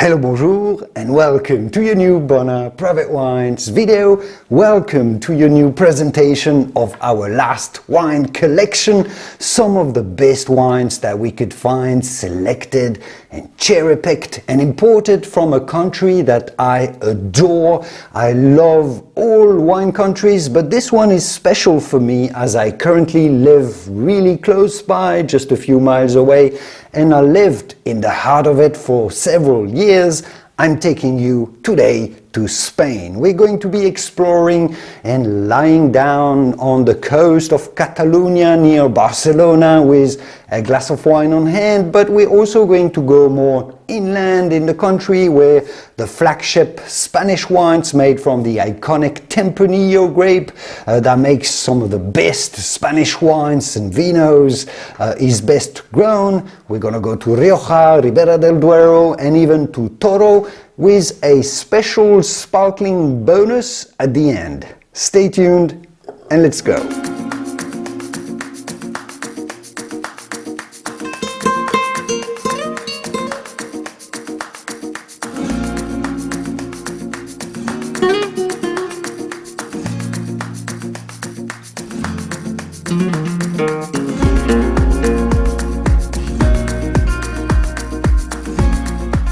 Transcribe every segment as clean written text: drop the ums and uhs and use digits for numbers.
Hello, bonjour, and welcome to your new Bona Private Wines video. Welcome to your new presentation of our last wine collection. Some of the best wines that we could find selected and cherry-picked and imported from a country that I adore. I love all wine countries, but this one is special for me as I currently live really close by, just a few miles away, and I lived in the heart of it for several years. I'm taking you today to Spain. We're going to be exploring and lying down on the coast of Catalonia near Barcelona with a glass of wine on hand, but we're also going to go more inland in the country where the flagship Spanish wines made from the iconic Tempranillo grape that makes some of the best Spanish wines and vinos is best grown. We're going to go to Rioja, Ribera del Duero, and even to Toro with a special sparkling bonus at the end. Stay tuned and let's go.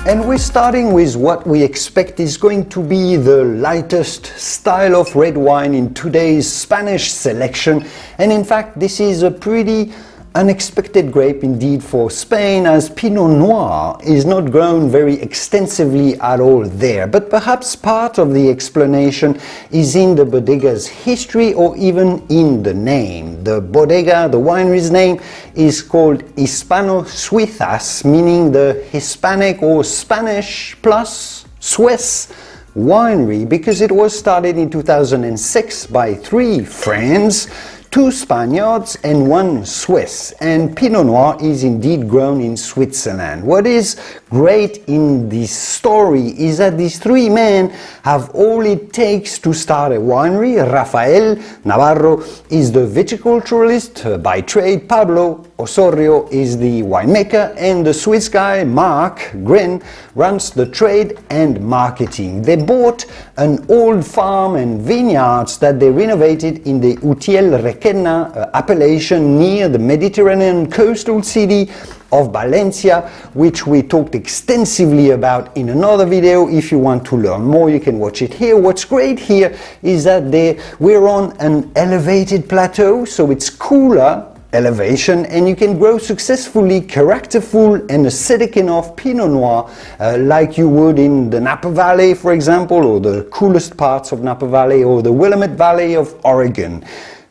And we're starting with what we expect is going to be the lightest style of red wine in today's Spanish selection. And in fact, this is a pretty unexpected grape indeed for Spain, as Pinot Noir is not grown very extensively at all there. But perhaps part of the explanation is in the bodega's history or even in the name. The bodega, the winery's name, is called Hispano+Suizas, meaning the Hispanic or Spanish plus Swiss winery, because it was started in 2006 by 3 friends, 2 Spaniards and 1 Swiss, and Pinot Noir is indeed grown in Switzerland. What is great in this story is that these 3 men have all it takes to start a winery. Rafael Navarro is the viticulturalist by trade, Pablo Osorio is the winemaker, and the Swiss guy Mark Grin runs the trade and marketing. They bought an old farm and vineyards that they renovated in the Utiel Requena appellation near the Mediterranean coastal city of Valencia, which we talked extensively about in another video. If you want to learn more, you can watch it here. What's great here is that we're on an elevated plateau, so it's cooler elevation, and you can grow successfully characterful and acidic enough Pinot Noir like you would in the Napa Valley, for example, or the coolest parts of Napa Valley, or the Willamette Valley of Oregon.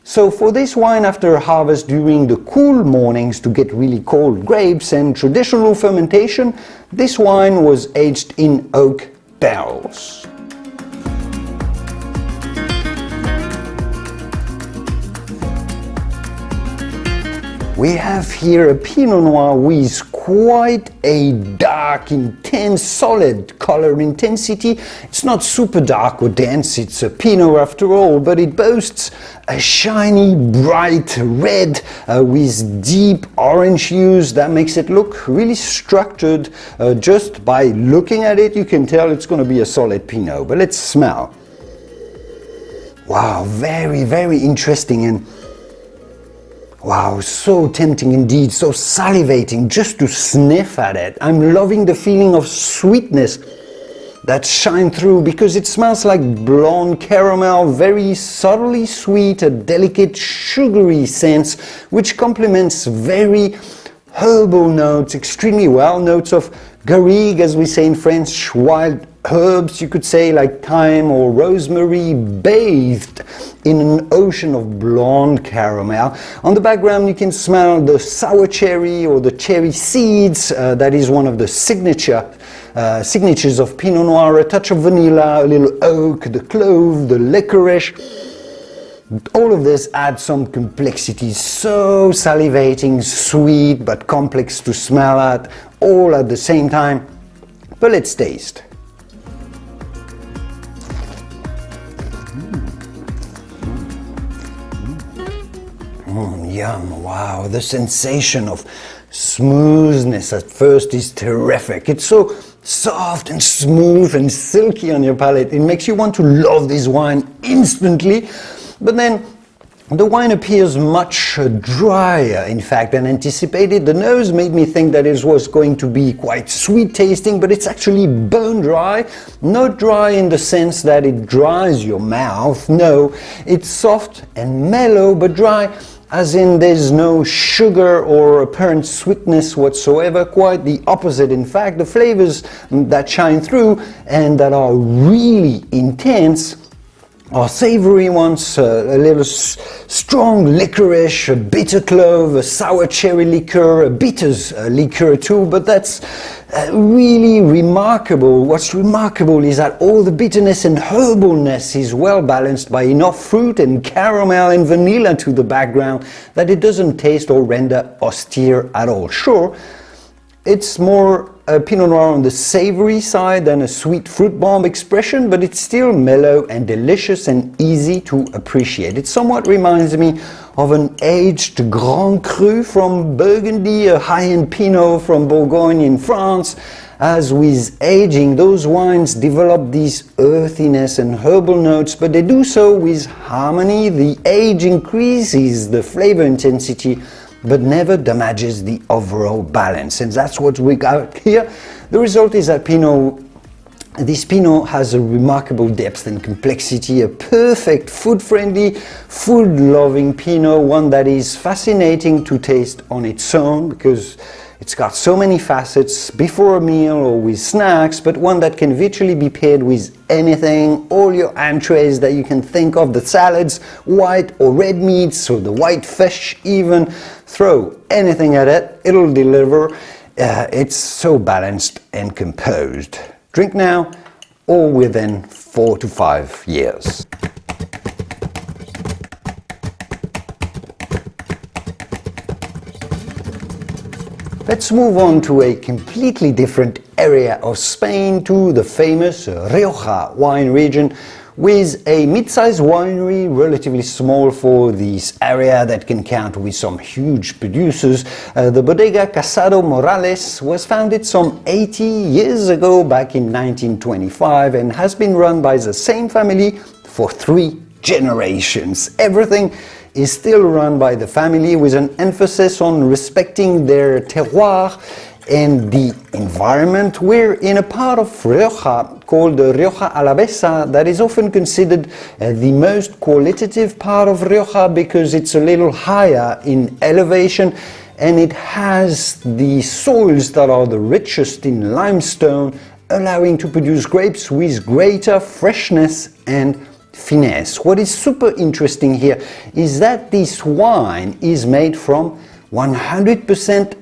So for this wine, after harvest during the cool mornings to get really cold grapes and traditional fermentation, this wine was aged in oak barrels. We have here a Pinot Noir with quite a dark, intense, solid color intensity. It's not super dark or dense, it's a Pinot after all, but it boasts a shiny, bright red with deep orange hues that makes it look really structured. Just by looking at it, you can tell it's going to be a solid Pinot. But let's smell. Wow, very, very interesting, and wow, so tempting indeed, so salivating just to sniff at it. I'm loving the feeling of sweetness that shines through, because it smells like blonde caramel, very subtly sweet, a delicate sugary sense, which complements very herbal notes extremely well. Notes of garrigue, as we say in French, wild herbs, you could say, like thyme or rosemary, bathed in an ocean of blonde caramel. On the background you can smell the sour cherry or the cherry seeds. That is one of the signatures of Pinot Noir. A touch of vanilla, a little oak, the clove, the licorice. All of this adds some complexity. So salivating, sweet, but complex to smell at, all at the same time. But let's taste. Yum, wow, the sensation of smoothness at first is terrific. It's so soft and smooth and silky on your palate. It makes you want to love this wine instantly. But then the wine appears much drier, in fact, than anticipated. The nose made me think that it was going to be quite sweet tasting, but it's actually bone dry. Not dry in the sense that it dries your mouth. No, it's soft and mellow, but dry as in there's no sugar or apparent sweetness whatsoever. Quite the opposite, in fact. The flavors that shine through and that are really intense are savory ones, a little strong licorice, a bitter clove, a sour cherry liqueur, a bitters liqueur too, but that's really remarkable. What's remarkable is that all the bitterness and herbalness is well balanced by enough fruit and caramel and vanilla to the background that it doesn't taste or render austere at all. Sure, it's more a Pinot Noir on the savory side than a sweet fruit bomb expression, but it's still mellow and delicious and easy to appreciate. It somewhat reminds me of an aged Grand Cru from Burgundy, a high-end Pinot from Bourgogne in France. As with aging, those wines develop these earthiness and herbal notes, but they do so with harmony. The age increases the flavor intensity, but never damages the overall balance. And that's what we got here. The result is that this Pinot has a remarkable depth and complexity, a perfect food-friendly, food-loving Pinot, one that is fascinating to taste on its own because it's got so many facets before a meal or with snacks, but one that can virtually be paired with anything, all your entrees that you can think of, the salads, white or red meats, or the white fish even. Throw anything at it, it'll deliver. It's so balanced and composed. Drink now or within 4 to 5 years. Let's move on to a completely different area of Spain, to the famous Rioja wine region, with a mid-sized winery, relatively small for this area that can count with some huge producers. The bodega Casado Morales was founded some 80 years ago, back in 1925, and has been run by the same family for 3 generations. Everything is still run by the family, with an emphasis on respecting their terroir and the environment. We're in a part of Rioja called the Rioja Alavesa that is often considered the most qualitative part of Rioja because it's a little higher in elevation and it has the soils that are the richest in limestone, allowing to produce grapes with greater freshness and finesse. What is super interesting here is that this wine is made from 100%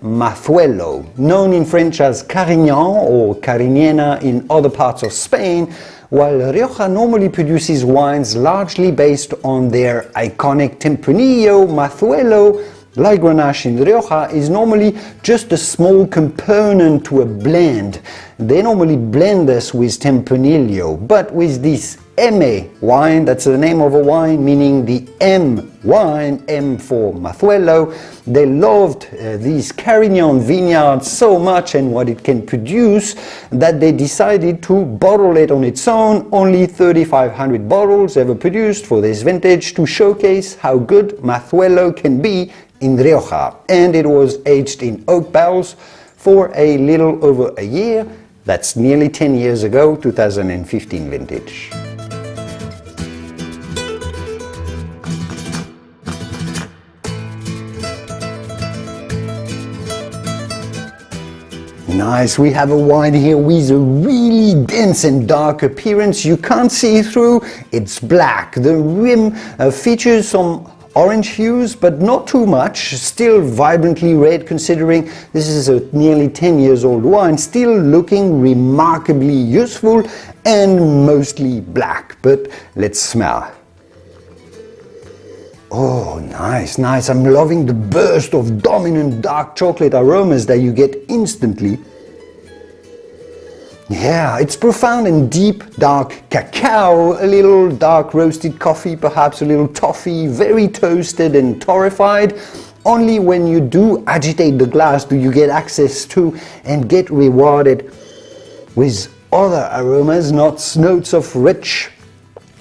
Mazuelo, known in French as Carignan or Carignana in other parts of Spain, while Rioja normally produces wines largely based on their iconic Tempranillo. Mazuelo, like Grenache in Rioja, is normally just a small component to a blend. They normally blend this with Tempranillo, but with this M wine, that's the name of a wine meaning the M wine, M for Mazuelo. They loved these Carignan vineyards so much and what it can produce that they decided to bottle it on its own. Only 3,500 bottles ever produced for this vintage to showcase how good Mazuelo can be in Rioja. And it was aged in oak barrels for a little over a year. That's nearly 10 years ago, 2015 vintage. Nice, we have a wine here with a really dense and dark appearance. You can't see through, it's black. The rim features some orange hues, but not too much. Still vibrantly red, considering this is a nearly 10 years old wine. Still looking remarkably useful and mostly black. But let's smell. Oh, nice, nice. I'm loving the burst of dominant dark chocolate aromas that you get instantly. Yeah, it's profound and deep dark cacao, a little dark roasted coffee, perhaps a little toffee, very toasted and torrefied. Only when you do agitate the glass do you get access to and get rewarded with other aromas, notes of rich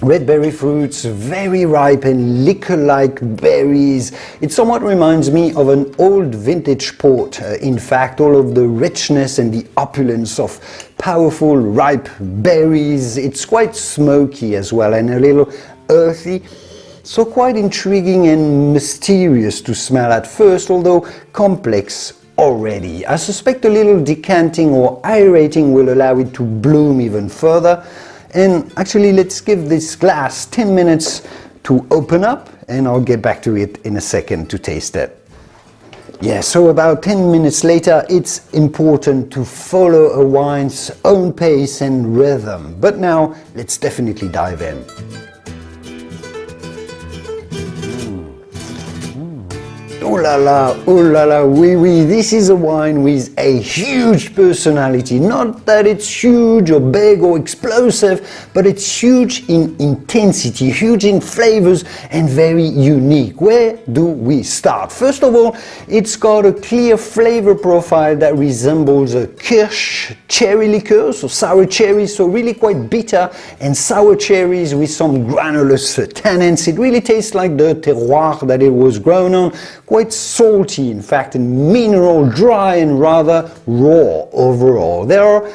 red berry fruits, very ripe and liquor-like berries. It somewhat reminds me of an old vintage port. In fact, all of the richness and the opulence of powerful ripe berries. It's quite smoky as well and a little earthy. So quite intriguing and mysterious to smell at first, although complex already. I suspect a little decanting or aerating will allow it to bloom even further. And actually, let's give this glass 10 minutes to open up, and I'll get back to it in a second to taste it. Yeah, so about 10 minutes later, it's important to follow a wine's own pace and rhythm. But now, let's definitely dive in. Oh la la, oui, oui, this is a wine with a huge personality. Not that it's huge or big or explosive, but it's huge in intensity, huge in flavors, and very unique. Where do we start? First of all, it's got a clear flavor profile that resembles a kirsch cherry liqueur, so sour cherries, so really quite bitter and sour cherries with some granulous tannins. It really tastes like the terroir that it was grown on. Quite salty, in fact, and mineral, dry and rather raw overall. There are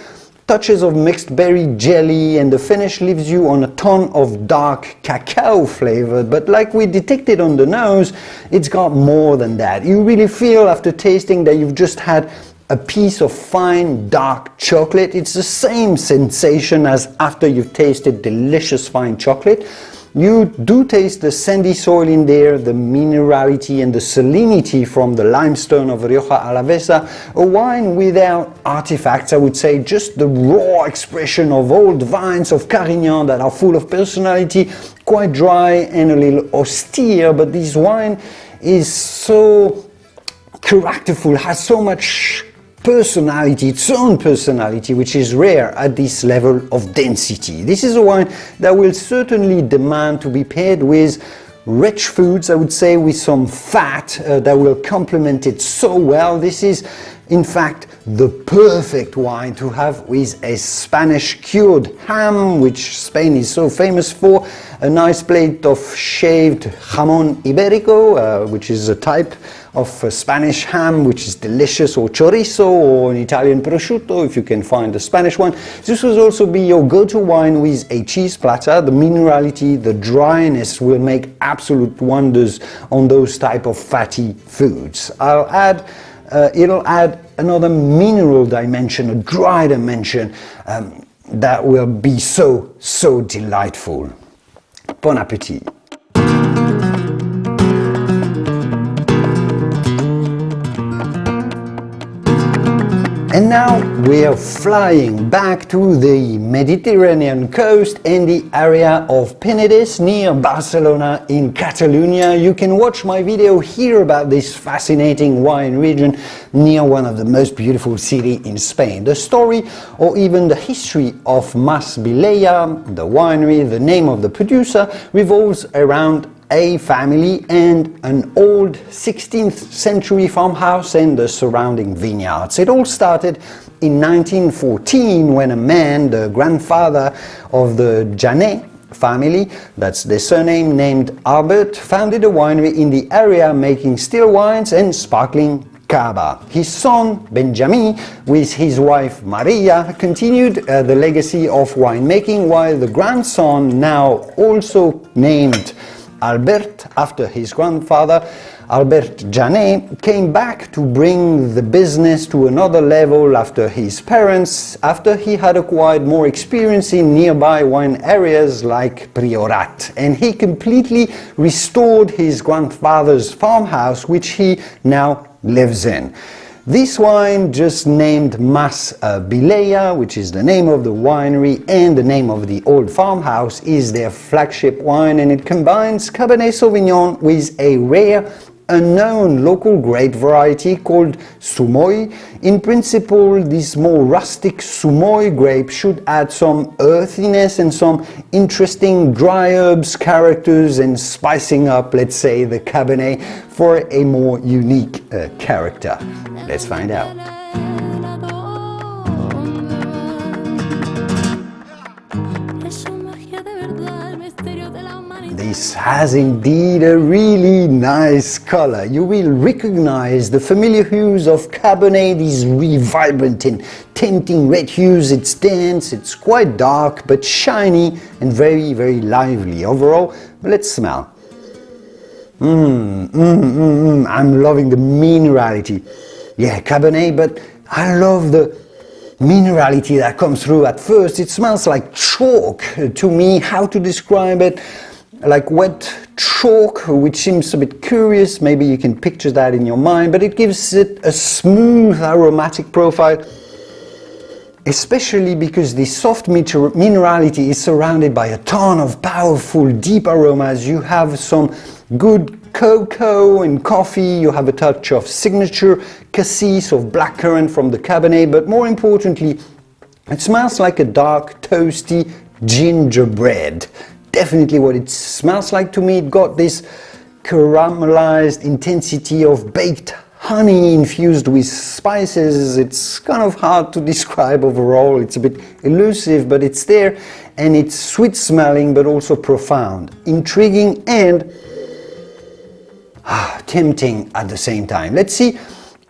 touches of mixed berry jelly, and the finish leaves you on a ton of dark cacao flavor, but like we detected on the nose, it's got more than that. You really feel after tasting that you've just had a piece of fine dark chocolate. It's the same sensation as after you've tasted delicious fine chocolate. You do taste the sandy soil in there, the minerality and the salinity from the limestone of Rioja Alavesa, a wine without artifacts, I would say, just the raw expression of old vines of Carignan that are full of personality, quite dry and a little austere, but this wine is so characterful, has so much personality, its own personality, which is rare at this level of density. This is a wine that will certainly demand to be paired with rich foods, I would say, with some fat that will complement it so well. This is, in fact, the perfect wine to have with a Spanish cured ham, which Spain is so famous for, a nice plate of shaved jamón ibérico, which is a type of Spanish ham, which is delicious, or chorizo, or an Italian prosciutto, if you can find a Spanish one. This will also be your go-to wine with a cheese platter. The minerality, the dryness will make absolute wonders on those type of fatty foods. It'll add another mineral dimension, a dry dimension, that will be so delightful. Bon appétit. And now we're flying back to the Mediterranean coast and the area of Penedès near Barcelona in Catalonia. You can watch my video here about this fascinating wine region near one of the most beautiful cities in Spain. The story or even the history of Mas Vilella, the winery, the name of the producer, revolves around a family and an old 16th century farmhouse and the surrounding vineyards. It all started in 1914 when a man, the grandfather of the Janet family, that's their surname, named Albert, founded a winery in the area making still wines and sparkling cava. His son, Benjamin, with his wife Maria, continued the legacy of winemaking, while the grandson, now also named Albert, after his grandfather, Albert Janet, came back to bring the business to another level after his parents, after he had acquired more experience in nearby wine areas like Priorat, and he completely restored his grandfather's farmhouse, which he now lives in. This wine, just named Mas Vilella, which is the name of the winery and the name of the old farmhouse, is their flagship wine, and it combines Cabernet Sauvignon with a rare, unknown local grape variety called Sumoy. In principle, this more rustic Sumoy grape should add some earthiness and some interesting dry herbs, characters, and spicing up, let's say, the Cabernet for a more unique character. Let's find out. this has indeed a really nice color. You will recognize the familiar hues of Cabernet, these really vibrant and tempting red hues. It's dense, it's quite dark, but shiny and very, very lively. Overall, let's smell. I'm loving the minerality. Yeah, Cabernet, but I love the minerality that comes through at first. It smells like chalk to me. How to describe it? Like wet chalk, which seems a bit curious. Maybe you can picture that in your mind, but it gives it a smooth aromatic profile, especially because the soft minerality is surrounded by a ton of powerful deep aromas. You have some good cocoa and coffee, you have a touch of signature cassis of blackcurrant from the Cabernet, but more importantly, it smells like a dark, toasty gingerbread. Definitely what it smells like to me. It got this caramelized intensity of baked honey infused with spices. It's kind of hard to describe overall. It's a bit elusive, but it's there, and it's sweet smelling but also profound, intriguing and tempting at the same time. Let's see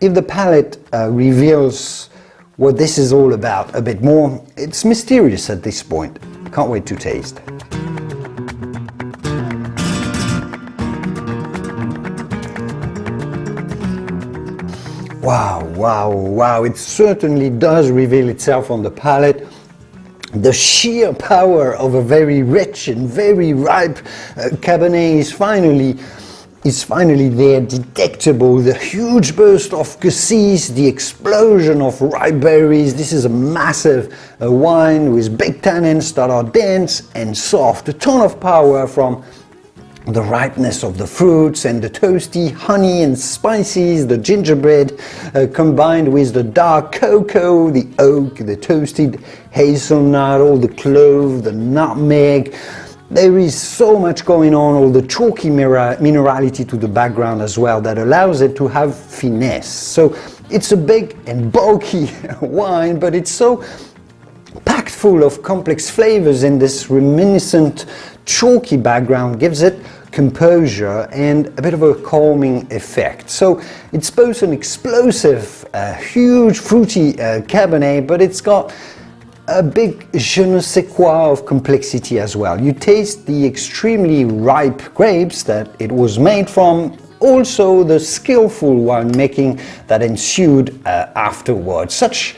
if the palate reveals what this is all about a bit more. It's mysterious at this point. Can't wait to taste. Wow, it certainly does reveal itself on the palate. The sheer power of a very rich and very ripe Cabernet is finally there, detectable. The huge burst of cassis, the explosion of ripe berries. This is a massive wine with big tannins that are dense and soft. A ton of power from the ripeness of the fruits and the toasty honey and spices, the gingerbread combined with the dark cocoa, the oak, the toasted hazelnut, all the clove, the nutmeg. There is so much going on, all the chalky minerality to the background as well that allows it to have finesse. So it's a big and bulky wine, but it's so packed full of complex flavors, and this reminiscent chalky background gives it composure and a bit of a calming effect. So it's both an explosive, huge fruity Cabernet, but it's got a big je ne sais quoi of complexity as well. You taste the extremely ripe grapes that it was made from, also the skillful winemaking that ensued afterwards. Such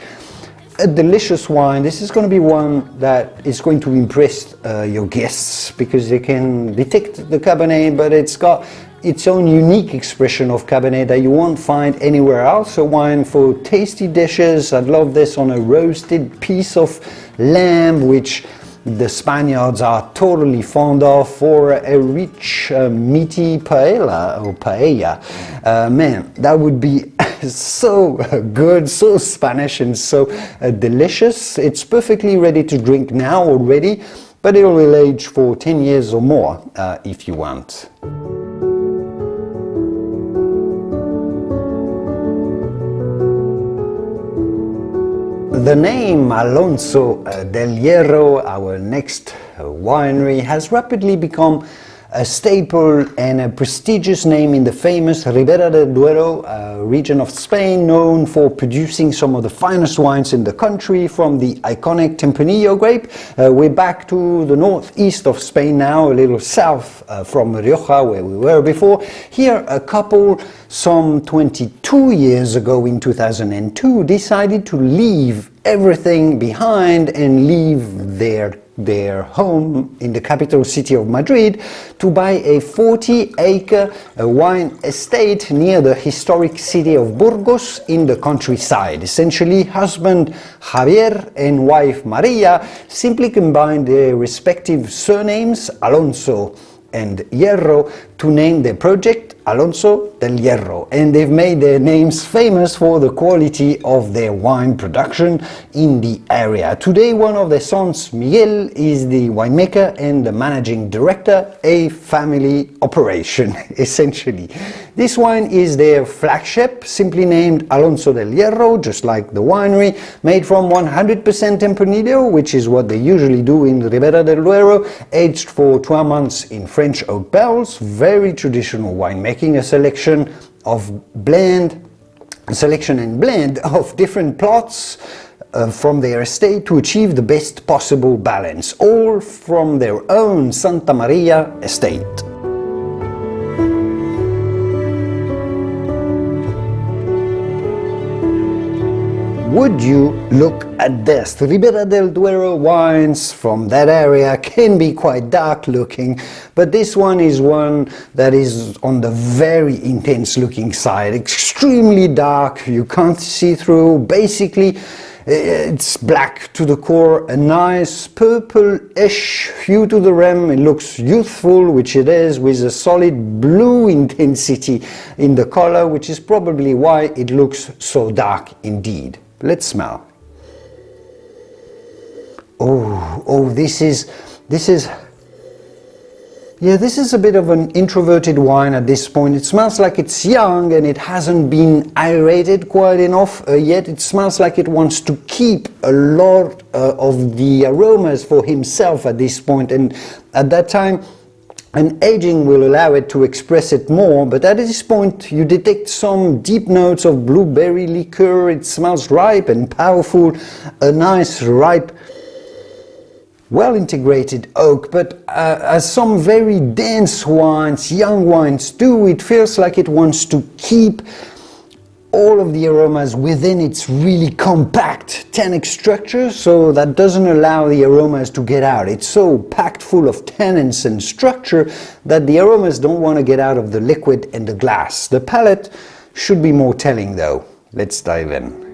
a delicious wine. This is going to be one that is going to impress your guests because they can detect the Cabernet, but it's got its own unique expression of Cabernet that you won't find anywhere else. A wine for tasty dishes. I'd love this on a roasted piece of lamb, which the Spaniards are totally fond of, for a rich meaty paella. Man, that would be so good, so Spanish and so delicious. It's perfectly ready to drink now already, but it will age for 10 years or more if you want. The name Alonso del Yerro, our next winery, has rapidly become a staple and a prestigious name in the famous Ribera del Duero region of Spain, known for producing some of the finest wines in the country from the iconic Tempranillo grape. We're back to the northeast of Spain now, a little south from Rioja, where we were before. Here, a couple, some 22 years ago in 2002, decided to leave everything behind and leave their home in the capital city of Madrid to buy a 40-acre wine estate near the historic city of Burgos in the countryside. Essentially, husband Javier and wife Maria simply combined their respective surnames, Alonso and Yerro, to name their project Alonso del Yerro, and they've made their names famous for the quality of their wine production in the area. Today, one of their sons, Miquel, is the winemaker and the managing director, a family operation, essentially. This wine is their flagship, simply named Alonso del Yerro, just like the winery, made from 100% Tempranillo, which is what they usually do in Ribera del Duero, aged for 12 months in French oak barrels, very traditional winemaking, a selection and blend of different plots from their estate to achieve the best possible balance, all from their own Santa Maria estate. Would you look at this? The Ribera del Duero wines from that area can be quite dark looking, but this one is one that is on the very intense looking side, extremely dark, you can't see through. Basically, it's black to the core, a nice purple-ish hue to the rim. It looks youthful, which it is, with a solid blue intensity in the color, which is probably why it looks so dark indeed. Let's smell. This is a bit of an introverted wine at this point. It smells like it's young and it hasn't been aerated quite enough yet. It smells like it wants to keep a lot of the aromas for himself at this point, and at that time and aging will allow it to express it more, but at this point you detect some deep notes of blueberry liqueur. It smells ripe and powerful, a nice ripe, well-integrated oak, but as some very dense wines, young wines do, it feels like it wants to keep all of the aromas within its really compact tannic structure, so that doesn't allow the aromas to get out. It's so packed full of tannins and structure that the aromas don't want to get out of the liquid and the glass. The palate should be more telling though. Let's dive in.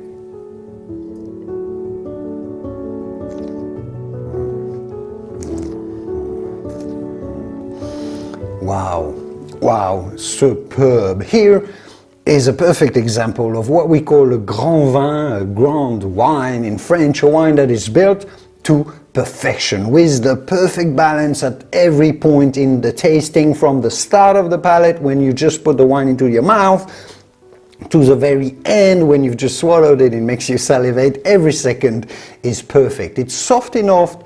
Wow, superb. Here is a perfect example of what we call a grand vin, a grand wine in French, a wine that is built to perfection, with the perfect balance at every point in the tasting, from the start of the palate when you just put the wine into your mouth to the very end when you've just swallowed it. It makes you salivate. Every second is perfect. It's soft enough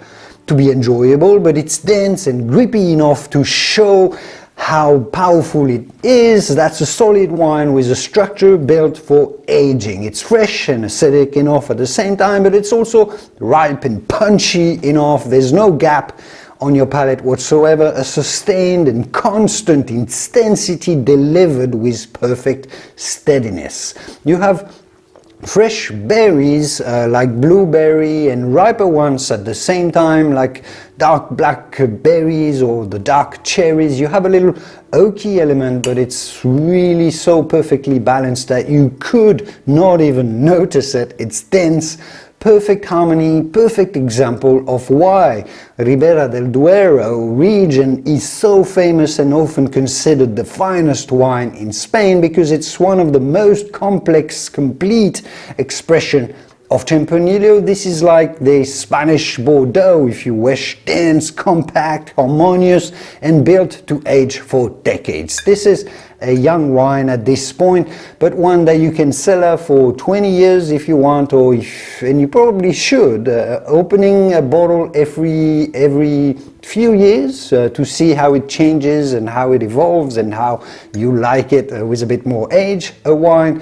to be enjoyable, but it's dense and grippy enough to show how powerful it is. That's a solid wine with a structure built for aging. It's fresh and acidic enough at the same time, but it's also ripe and punchy enough. There's no gap on your palate whatsoever, a sustained and constant intensity delivered with perfect steadiness. You have fresh berries like blueberry and riper ones at the same time, like dark black berries or the dark cherries. You have a little oaky element, but it's really so perfectly balanced that you could not even notice it. It's dense, perfect harmony, perfect example of why Ribera del Duero region is so famous and often considered the finest wine in Spain, because it's one of the most complex, complete expression of Tempranillo. This is like the Spanish Bordeaux, if you wish, dense, compact, harmonious, and built to age for decades. This is a young wine at this point, but one that you can cellar for 20 years if you want, and you probably should, opening a bottle every few years to see how it changes and how it evolves and how you like it with a bit more age. A wine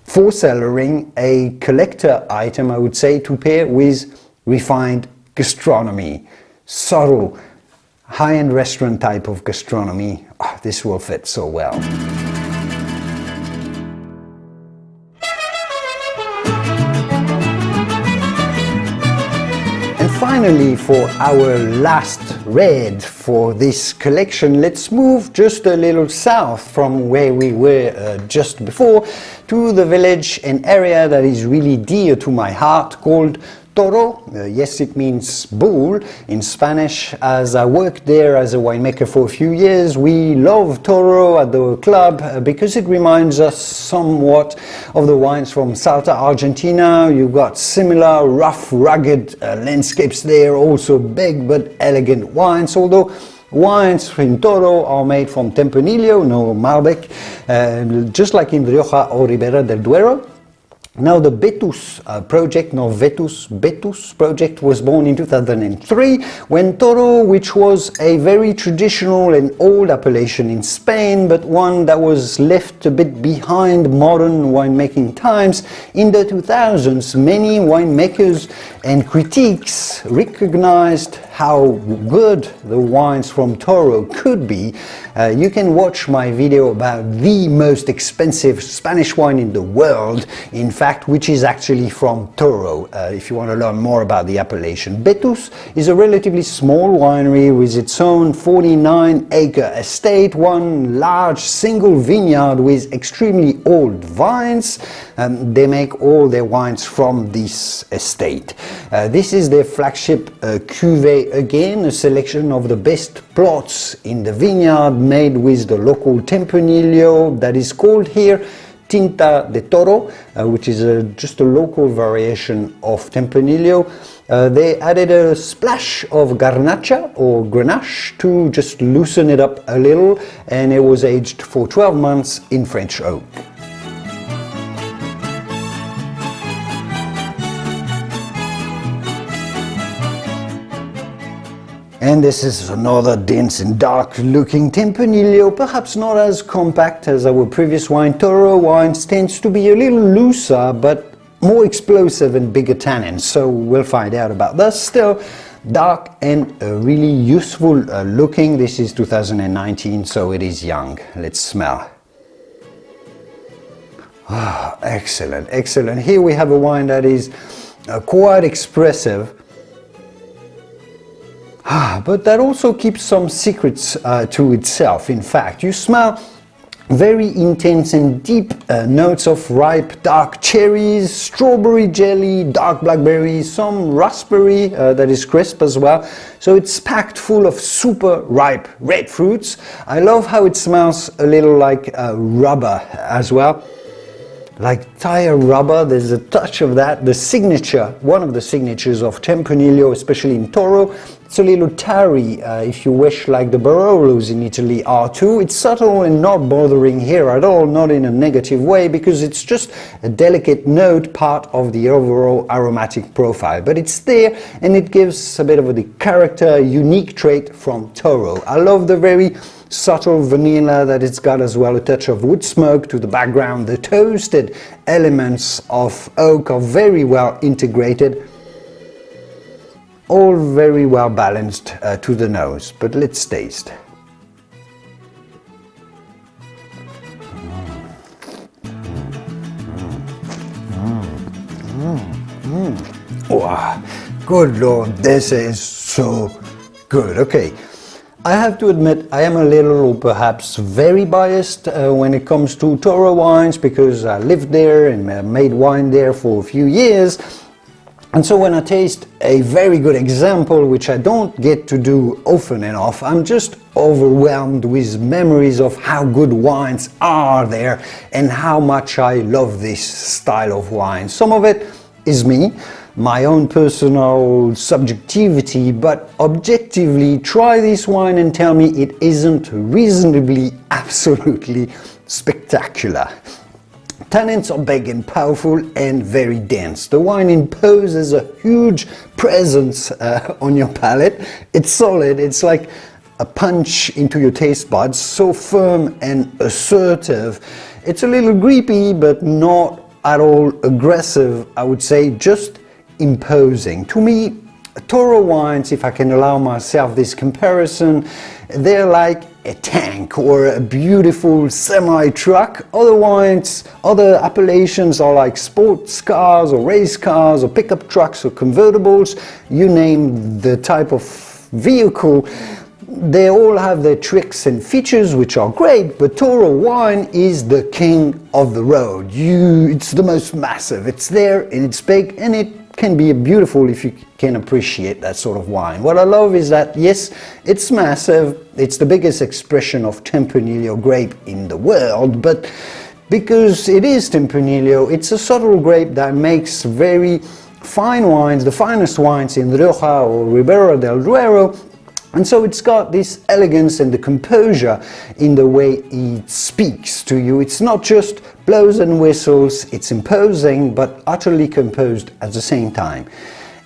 for cellaring, a collector item, I would say, to pair with refined gastronomy, subtle, high-end restaurant type of gastronomy. Oh, this will fit so well. And finally, for our last red for this collection, let's move just a little south from where we were just before, to the village and area that is really dear to my heart, called Toro. Yes, it means bull in Spanish. As I worked there as a winemaker for a few years, we love Toro at the club because it reminds us somewhat of the wines from Salta, Argentina. You've got similar rough, rugged landscapes there, also big but elegant wines, although wines in Toro are made from Tempranillo, no Malbec, just like in Rioja or Ribera del Duero. Now the Vetus project, no Vetus project was born in 2003 when Toro, which was a very traditional and old appellation in Spain, but one that was left a bit behind modern winemaking times, in the 2000s many winemakers and critiques recognized how good the wines from Toro could be. You can watch my video about the most expensive Spanish wine in the world, in fact, which is actually from Toro, if you want to learn more about the appellation. Vetus is a relatively small winery with its own 49-acre estate, one large single vineyard with extremely old vines. They make all their wines from this estate. This is their flagship cuvée again, a selection of the best plots in the vineyard made with the local Tempranillo that is called here Tinta de Toro, which is just a local variation of Tempranillo. They added a splash of garnacha or grenache to just loosen it up a little, and it was aged for 12 months in French oak. And this is another dense and dark looking Tempranillo, perhaps not as compact as our previous wine. Toro wines tends to be a little looser but more explosive and bigger tannins, so we'll find out about this. Still dark and really useful looking. This is 2019, so it is young. Let's smell. Ah, excellent, excellent. Here we have a wine that is quite expressive, but that also keeps some secrets to itself. In fact, you smell very intense and deep notes of ripe dark cherries, strawberry jelly, dark blackberry, some raspberry that is crisp as well. So it's packed full of super ripe red fruits. I love how it smells a little like rubber as well. Like tire rubber, there's a touch of that. The signature, one of the signatures of Tempranillo, especially in Toro, it's a little tarry, if you wish, like the Barolos in Italy are too. It's subtle and not bothering here at all, not in a negative way, because it's just a delicate note, part of the overall aromatic profile. But it's there, and it gives a bit of the character, unique trait from Toro. I love the very subtle vanilla that it's got as well, a touch of wood smoke to the background. The toasted elements of oak are very well integrated, all very well balanced to the nose. But let's taste. Wow, good Lord, this is so good. Okay. I have to admit, I am a little, perhaps very biased when it comes to Toro wines, because I lived there and made wine there for a few years. And so when I taste a very good example, which I don't get to do often enough, I'm just overwhelmed with memories of how good wines are there and how much I love this style of wine. Some of it is me, my own personal subjectivity, but objectively try this wine and tell me it isn't reasonably, absolutely spectacular. Tannins are big and powerful and very dense. The wine imposes a huge presence on your palate. It's solid, it's like a punch into your taste buds, so firm and assertive. It's a little creepy, but not at all aggressive, I would say, just imposing. To me, Toro wines, if I can allow myself this comparison, they're like a tank or a beautiful semi-truck. Other wines, other appellations are like sports cars or race cars or pickup trucks or convertibles. You name the type of vehicle. They all have their tricks and features which are great, but Toro wine is the king of the road. It's the most massive. It's there and it's big and it can be beautiful if you can appreciate that sort of wine. What I love is that, yes, it's massive, it's the biggest expression of Tempranillo grape in the world, but because it is Tempranillo, it's a subtle grape that makes very fine wines, the finest wines in Rioja or Ribera del Duero. And so it's got this elegance and the composure in the way it speaks to you. It's not just blows and whistles, it's imposing but utterly composed at the same time.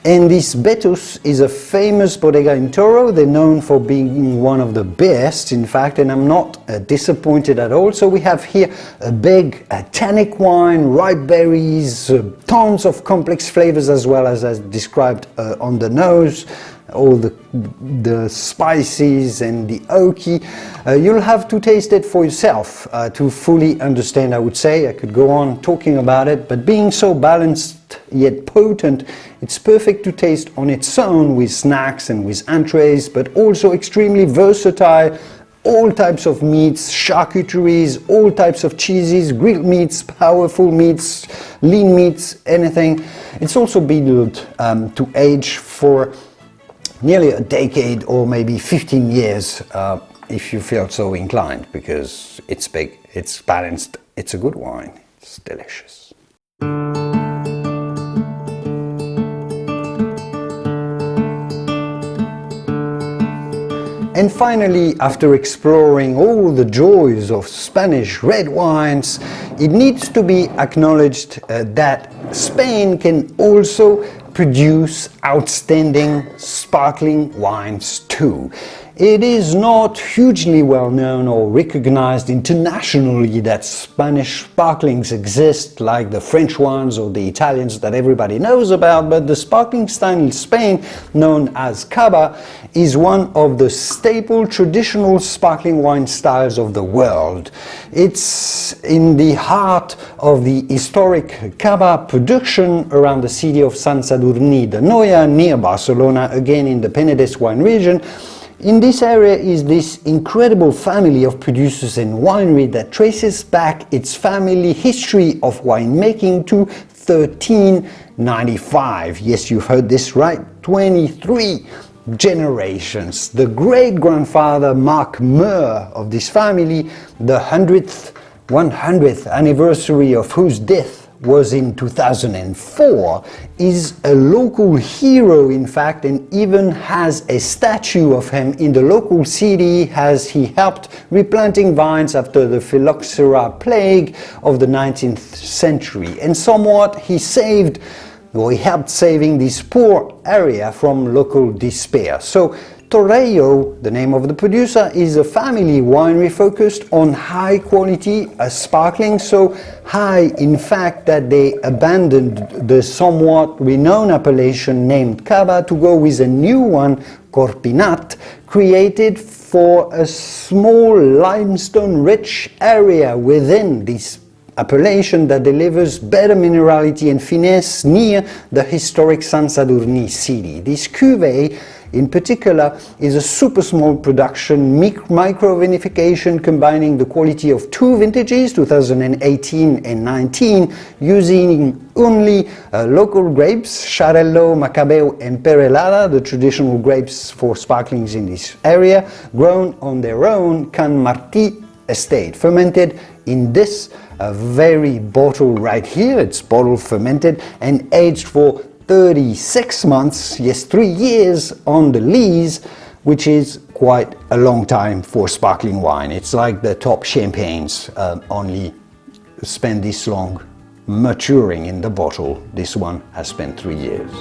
And this Vetus is a famous bodega in Toro. They're known for being one of the best, in fact, and I'm not disappointed at all. So we have here a big tannic wine, ripe berries, tons of complex flavors as well as described on the nose. All the spices and the oaky. You'll have to taste it for yourself to fully understand, I would say. I could go on talking about it, but being so balanced yet potent, it's perfect to taste on its own with snacks and with entrees, but also extremely versatile. All types of meats, charcuteries, all types of cheeses, grilled meats, powerful meats, lean meats, anything. It's also been to age for nearly a decade or maybe 15 years if you feel so inclined, because it's big, it's balanced, it's a good wine, it's delicious. And finally, after exploring all the joys of Spanish red wines, it needs to be acknowledged that Spain can also produce outstanding sparkling wines too. It is not hugely well known or recognized internationally that Spanish sparklings exist like the French ones or the Italians that everybody knows about, but the sparkling style in Spain, known as Cava, is one of the staple traditional sparkling wine styles of the world. It's in the heart of the historic Cava production around the city of Sant Sadurní de Noia, near Barcelona, again in the Penedès wine region. In this area is this incredible family of producers and winery that traces back its family history of winemaking to 1395. Yes, you've heard this right, 23 generations. The great-grandfather Marc Meur of this family, the 100th anniversary of whose death was in 2004, is a local hero in fact, and even has a statue of him in the local city as he helped replanting vines after the phylloxera plague of the 19th century. And somewhat he helped saving this poor area from local despair. So Torello, the name of the producer, is a family winery focused on high quality sparkling, so high in fact that they abandoned the somewhat renowned appellation named Cava to go with a new one, Corpinnat, created for a small limestone-rich area within this appellation that delivers better minerality and finesse near the historic Sant Sadurní city. This cuvée in particular is a super small production, micro-vinification combining the quality of two vintages, 2018 and 19, using only local grapes, Xarel·lo, Macabeo and Perelada, the traditional grapes for sparklings in this area, grown on their own Can Martí estate, fermented in this very bottle right here. It's bottle fermented and aged for 36 months, yes, 3 years on the lees, which is quite a long time for sparkling wine. It's like the top champagnes only spend this long maturing in the bottle. This one has spent 3 years.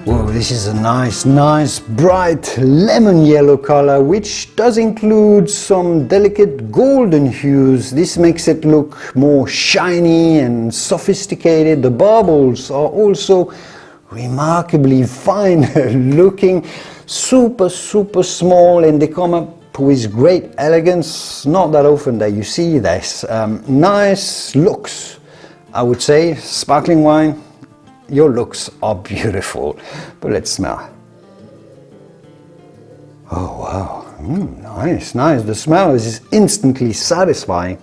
Whoa, this is a nice bright lemon yellow color, which does include some delicate golden hues. This makes it look more shiny and sophisticated. The bubbles are also remarkably fine looking, super small, and they come up with great elegance. Not that often that you see this. Nice looks, I would say. Sparkling wine, your looks are beautiful. But let's smell. Oh wow. Nice, nice. The smell is instantly satisfying.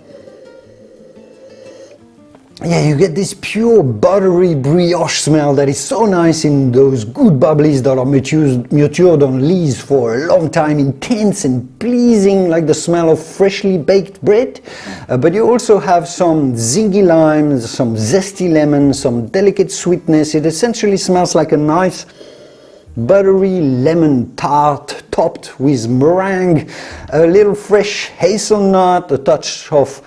Yeah, you get this pure buttery brioche smell that is so nice in those good bubblies that are matured on lees for a long time, intense and pleasing, like the smell of freshly baked bread. But you also have some zingy limes, some zesty lemon, some delicate sweetness. It essentially smells like a nice buttery lemon tart topped with meringue, a little fresh hazelnut, a touch of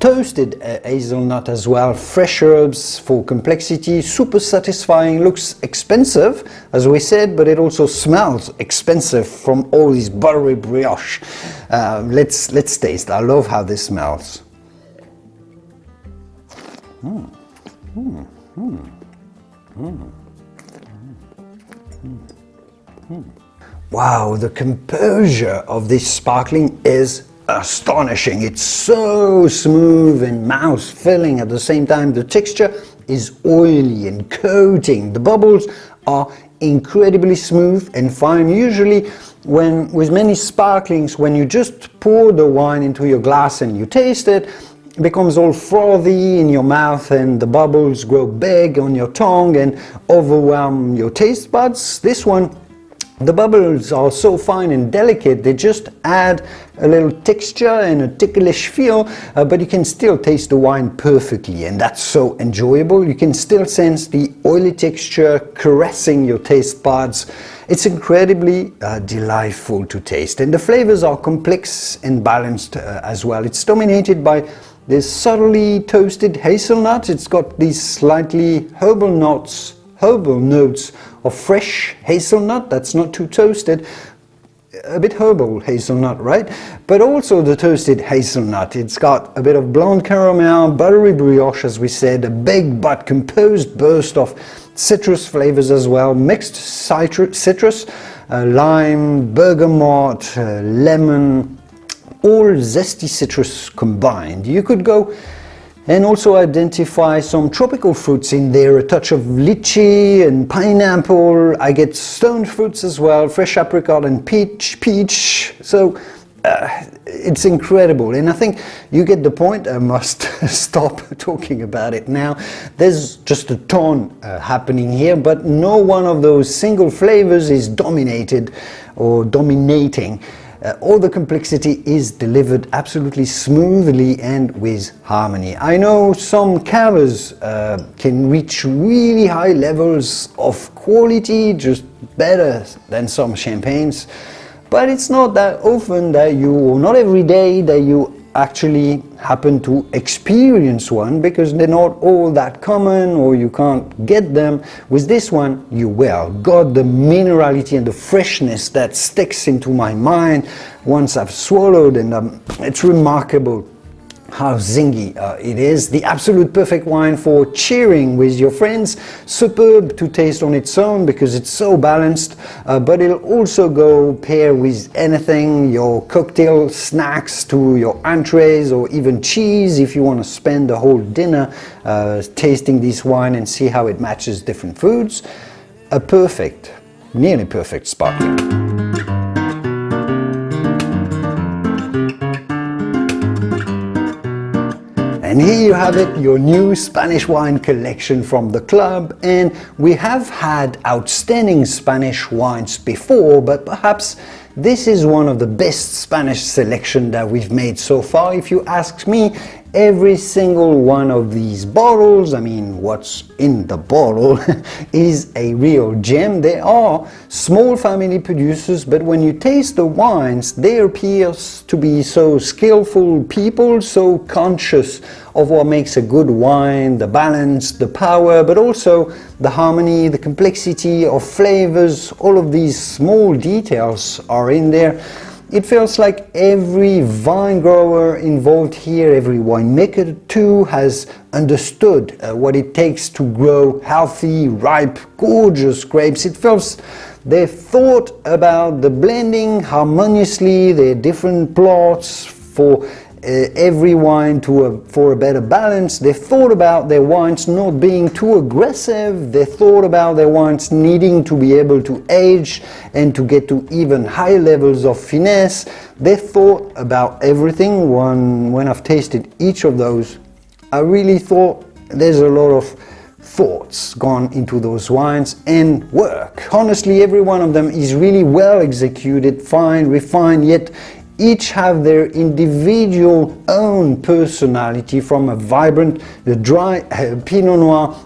toasted hazelnut as well, fresh herbs for complexity, super satisfying, looks expensive as we said, but it also smells expensive from all this buttery brioche. Let's taste. I love how this smells. Wow, the composure of this sparkling is astonishing. It's so smooth and mouth-filling at the same time. The texture is oily and coating. The bubbles are incredibly smooth and fine. Usually with many sparklings, when you just pour the wine into your glass and you taste it, it becomes all frothy in your mouth and the bubbles grow big on your tongue and overwhelm your taste buds. This one, the bubbles are so fine and delicate, they just add a little texture and a ticklish feel, but you can still taste the wine perfectly, and that's so enjoyable. You can still sense the oily texture caressing your taste buds. It's incredibly delightful to taste, and the flavors are complex and balanced as well. It's dominated by this subtly toasted hazelnut. It's got these slightly herbal notes of fresh hazelnut that's not too toasted, a bit herbal hazelnut, right? But also the toasted hazelnut. It's got a bit of blonde caramel, buttery brioche, as we said, a big but composed burst of citrus flavors as well, mixed citrus, lime, bergamot, lemon, all zesty citrus combined. You could go and also identify some tropical fruits in there, a touch of lychee and pineapple. I get stone fruits as well, fresh apricot and peach. So it's incredible, and I think you get the point. I must stop talking about it now. There's just a ton happening here, but no one of those single flavors is dominated or dominating. All the complexity is delivered absolutely smoothly and with harmony. I know some cavas can reach really high levels of quality, just better than some champagnes, but it's not that often that or not every day that you actually happen to experience one, because they're not all that common or you can't get them. With this one you will. Got the minerality and the freshness that sticks into my mind once I've swallowed, and it's remarkable how zingy it is. The absolute perfect wine for cheering with your friends. Superb to taste on its own because it's so balanced, but it'll also go pair with anything, your cocktail snacks to your entrees, or even cheese if you want to spend the whole dinner tasting this wine and see how it matches different foods. A perfect, nearly perfect sparkling. And here you have it, your new Spanish wine collection from the club. And we have had outstanding Spanish wines before, but perhaps this is one of the best Spanish selection that we've made so far. If you ask me, every single one of these bottles, I mean what's in the bottle, is a real gem. They are small family producers, but when you taste the wines, they appear to be so skillful people, so conscious of what makes a good wine, the balance, the power, but also the harmony, the complexity of flavors. All of these small details are in there. It feels like every vine grower involved here, every winemaker too, has understood what it takes to grow healthy, ripe, gorgeous grapes. It feels they've thought about the blending harmoniously, their different plots for every wine for a better balance. They thought about their wines not being too aggressive. They thought about their wines needing to be able to age and to get to even higher levels of finesse. They thought about everything. When I've tasted each of those, I really thought there's a lot of thoughts gone into those wines and work. Honestly, every one of them is really well executed, fine, refined, yet each have their individual own personality, from a vibrant, dry Pinot Noir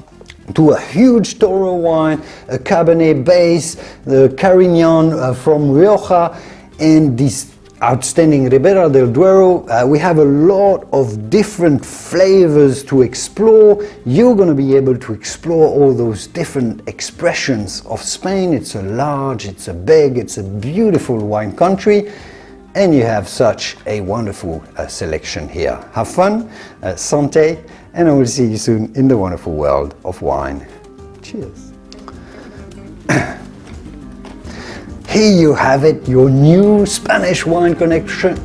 to a huge Toro wine, a Cabernet base, the Carignan from Rioja, and this outstanding Ribera del Duero. We have a lot of different flavors to explore. You're going to be able to explore all those different expressions of Spain. It's a large, it's a big, it's a beautiful wine country, and you have such a wonderful selection here. Have fun, santé, and I will see you soon in the wonderful world of wine. Cheers. Here you have it, your new Spanish wine connection.